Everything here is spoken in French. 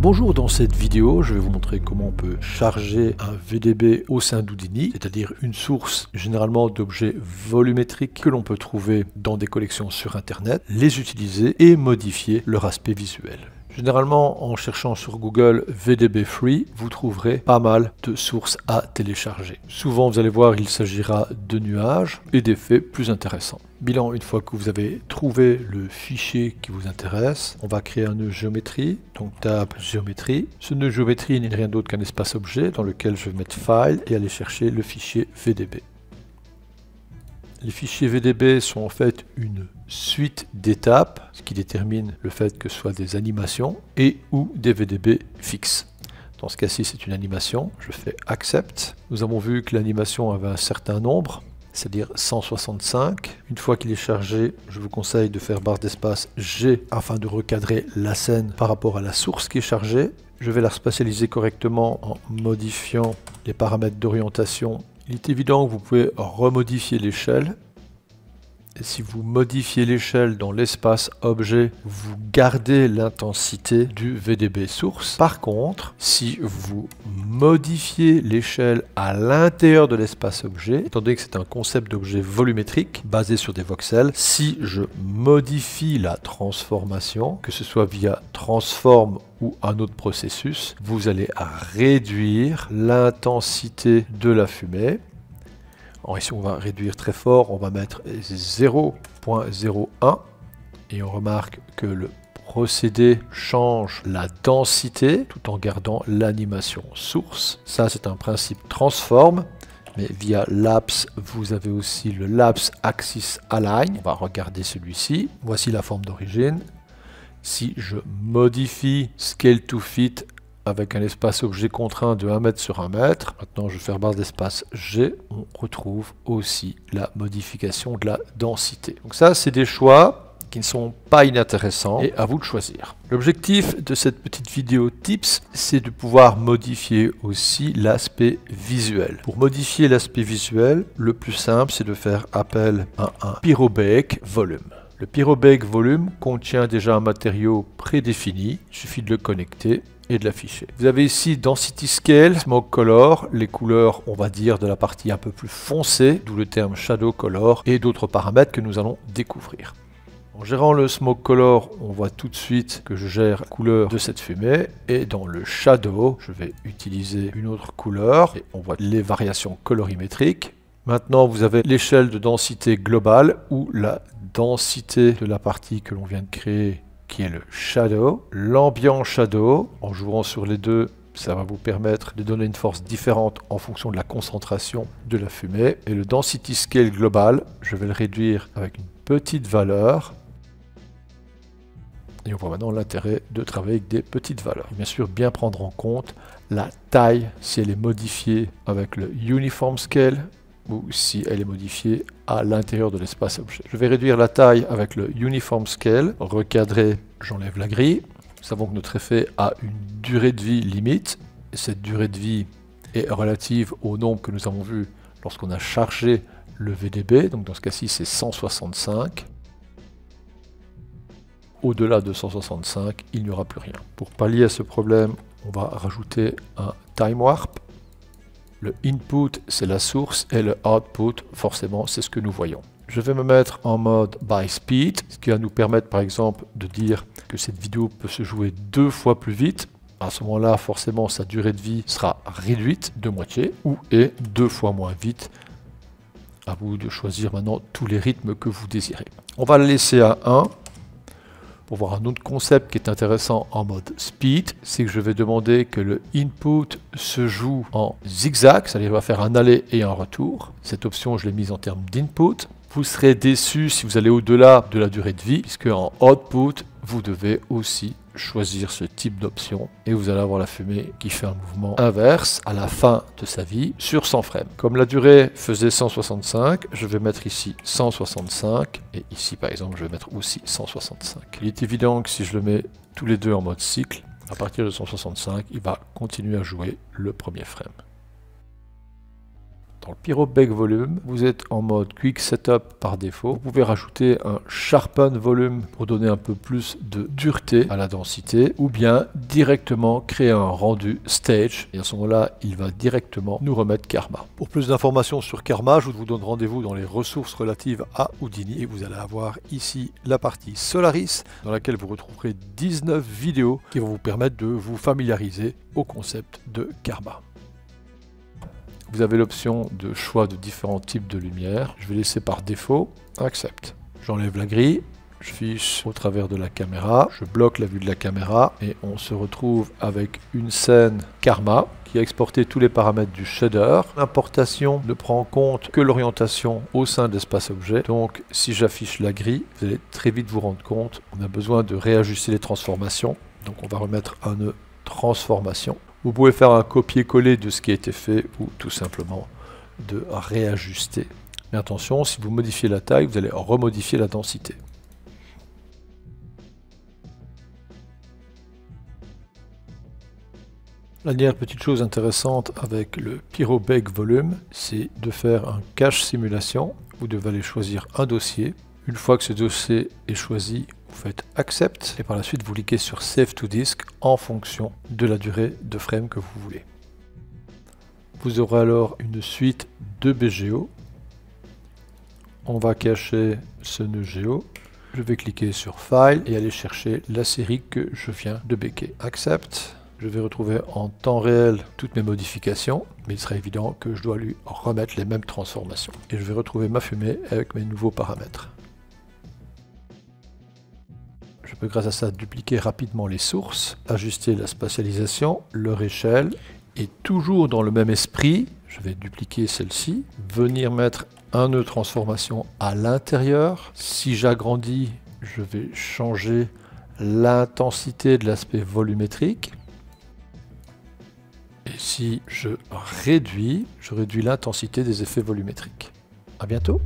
Bonjour, dans cette vidéo, je vais vous montrer comment on peut charger un VDB au sein d'Houdini, c'est-à-dire une source généralement d'objets volumétriques que l'on peut trouver dans des collections sur Internet, les utiliser et modifier leur aspect visuel. Généralement, en cherchant sur Google VDB Free, vous trouverez pas mal de sources à télécharger. Souvent, vous allez voir, il s'agira de nuages et d'effets plus intéressants. Bilan, une fois que vous avez trouvé le fichier qui vous intéresse, on va créer un nœud géométrie. Donc tape géométrie. Ce nœud géométrie n'est rien d'autre qu'un espace objet dans lequel je vais mettre File et aller chercher le fichier VDB. Les fichiers VDB sont en fait une suite d'étapes, ce qui détermine le fait que ce soit des animations et ou des VDB fixes. Dans ce cas-ci, c'est une animation. Je fais Accept. Nous avons vu que l'animation avait un certain nombre, c'est-à-dire 165. Une fois qu'il est chargé, je vous conseille de faire barre d'espace G afin de recadrer la scène par rapport à la source qui est chargée. Je vais la spatialiser correctement en modifiant les paramètres d'orientation. Il est évident que vous pouvez remodifier l'échelle. Et si vous modifiez l'échelle dans l'espace objet, vous gardez l'intensité du VDB source. Par contre, si vous modifiez l'échelle à l'intérieur de l'espace objet, étant donné que c'est un concept d'objet volumétrique basé sur des voxels, si je modifie la transformation, que ce soit via transform ou un autre processus, vous allez réduire l'intensité de la fumée. Alors ici on va réduire très fort, on va mettre 0.01 et on remarque que le procédé change la densité tout en gardant l'animation source. Ça c'est un principe transform, mais via Lapse vous avez aussi le Lapse Axis Align. On va regarder celui-ci. Voici la forme d'origine. Si je modifie Scale to Fit avec un espace objet contraint de 1 mètre sur 1 mètre. Maintenant, je vais faire barre d'espace G. On retrouve aussi la modification de la densité. Donc ça, c'est des choix qui ne sont pas inintéressants et à vous de choisir. L'objectif de cette petite vidéo tips, c'est de pouvoir modifier aussi l'aspect visuel. Pour modifier l'aspect visuel, le plus simple, c'est de faire appel à un Pyrobake Volume. Le Pyrobake Volume contient déjà un matériau prédéfini. Il suffit de le connecter et de l'afficher. Vous avez ici Density Scale, Smoke Color, les couleurs, on va dire, de la partie un peu plus foncée, d'où le terme Shadow Color, et d'autres paramètres que nous allons découvrir. En gérant le Smoke Color, on voit tout de suite que je gère la couleur de cette fumée, et dans le Shadow, je vais utiliser une autre couleur, et on voit les variations colorimétriques. Maintenant, vous avez l'échelle de densité globale, ou la densité de la partie que l'on vient de créer, qui est le Shadow. L'Ambient Shadow, en jouant sur les deux, ça va vous permettre de donner une force différente en fonction de la concentration de la fumée. Et le Density Scale global, je vais le réduire avec une petite valeur. Et on voit maintenant l'intérêt de travailler avec des petites valeurs. Et bien sûr, bien prendre en compte la taille, si elle est modifiée avec le Uniform Scale, ou si elle est modifiée à l'intérieur de l'espace objet. Je vais réduire la taille avec le Uniform Scale, recadrer, j'enlève la grille. Nous savons que notre effet a une durée de vie limite, et cette durée de vie est relative au nombre que nous avons vu lorsqu'on a chargé le VDB, donc dans ce cas-ci c'est 165. Au-delà de 165, il n'y aura plus rien. Pour pallier à ce problème, on va rajouter un Time Warp. Le input, c'est la source, et le output, forcément, c'est ce que nous voyons. Je vais me mettre en mode by speed, ce qui va nous permettre, par exemple, de dire que cette vidéo peut se jouer 2 fois plus vite. À ce moment-là, forcément, sa durée de vie sera réduite de moitié, ou est 2 fois moins vite. À vous de choisir maintenant tous les rythmes que vous désirez. On va le laisser à 1. Pour voir un autre concept qui est intéressant en mode speed, c'est que je vais demander que le input se joue en zigzag, c'est-à-dire qu'il va faire un aller et un retour. Cette option, je l'ai mise en termes d'input. Vous serez déçu si vous allez au-delà de la durée de vie, puisque en output, vous devez aussi choisir ce type d'option et vous allez avoir la fumée qui fait un mouvement inverse à la fin de sa vie sur 100 frames. Comme la durée faisait 165, je vais mettre ici 165 et ici par exemple je vais mettre aussi 165. Il est évident que si je le mets tous les deux en mode cycle, à partir de 165, il va continuer à jouer le premier frame. Dans le Pyro-Bake Volume, vous êtes en mode Quick Setup par défaut. Vous pouvez rajouter un Sharpen Volume pour donner un peu plus de dureté à la densité, ou bien directement créer un rendu Stage. Et à ce moment-là, il va directement nous remettre Karma. Pour plus d'informations sur Karma, je vous donne rendez-vous dans les ressources relatives à Houdini. Et vous allez avoir ici la partie Solaris, dans laquelle vous retrouverez 19 vidéos qui vont vous permettre de vous familiariser au concept de Karma. Vous avez l'option de choix de différents types de lumière. Je vais laisser par défaut Accept. J'enlève la grille, je fiche au travers de la caméra, je bloque la vue de la caméra et on se retrouve avec une scène Karma qui a exporté tous les paramètres du shader. L'importation ne prend en compte que l'orientation au sein de l'espace objet. Donc si j'affiche la grille, vous allez très vite vous rendre compte, on a besoin de réajuster les transformations. Donc on va remettre un nœud transformation. Vous pouvez faire un copier-coller de ce qui a été fait ou tout simplement de réajuster. Mais attention, si vous modifiez la taille, vous allez remodifier la densité. La dernière petite chose intéressante avec le Pyro-Bake Volume, c'est de faire un cache simulation. Vous devez aller choisir un dossier. Une fois que ce dossier est choisi, vous faites Accept et par la suite vous cliquez sur Save to Disk en fonction de la durée de frame que vous voulez. Vous aurez alors une suite de BGO. On va cacher ce nœud géo. Je vais cliquer sur File et aller chercher la série que je viens de baker. Accept. Je vais retrouver en temps réel toutes mes modifications, mais il sera évident que je dois lui remettre les mêmes transformations. Et je vais retrouver ma fumée avec mes nouveaux paramètres. Je peux grâce à ça dupliquer rapidement les sources, ajuster la spatialisation, leur échelle, et toujours dans le même esprit, je vais dupliquer celle-ci, venir mettre un nœud transformation à l'intérieur. Si j'agrandis, je vais changer l'intensité de l'aspect volumétrique. Et si je réduis l'intensité des effets volumétriques. À bientôt!